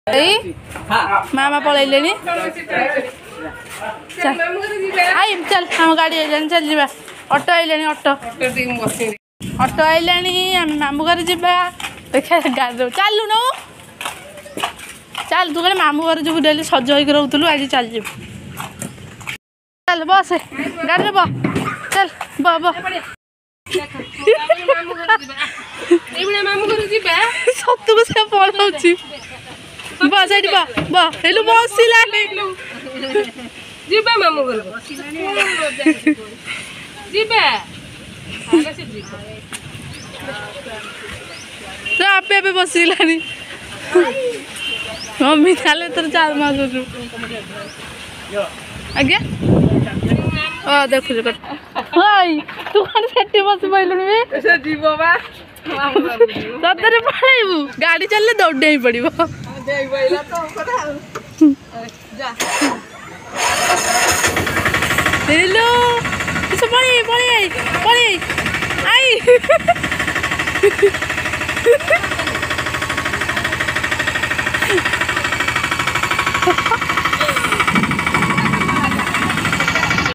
मामा पलैले आई चल हम गाड़ी आइलानी चल जा ऑटो आइलानी ऑटो ऑटो आइलानी आम मामू घर जा देखा गाड़ी चलु न चल तू कहे मामू घर जब डेली सज होकर रोलु आज चल जा चल बस गाड़ी बह चल बह बह सतुक से पलाऊँ बस ये हेलु बसला जीबा मामू घर जीबा तो आपे आपे बसलानी मम्मी ताले तोर चार मास आज्ञा देखु तू कौन से बस पाइलुनि सतरे पलैबू गाड़ी चलले दौड़े ही पड़ो हेलो पड़े पड़े पड़े आई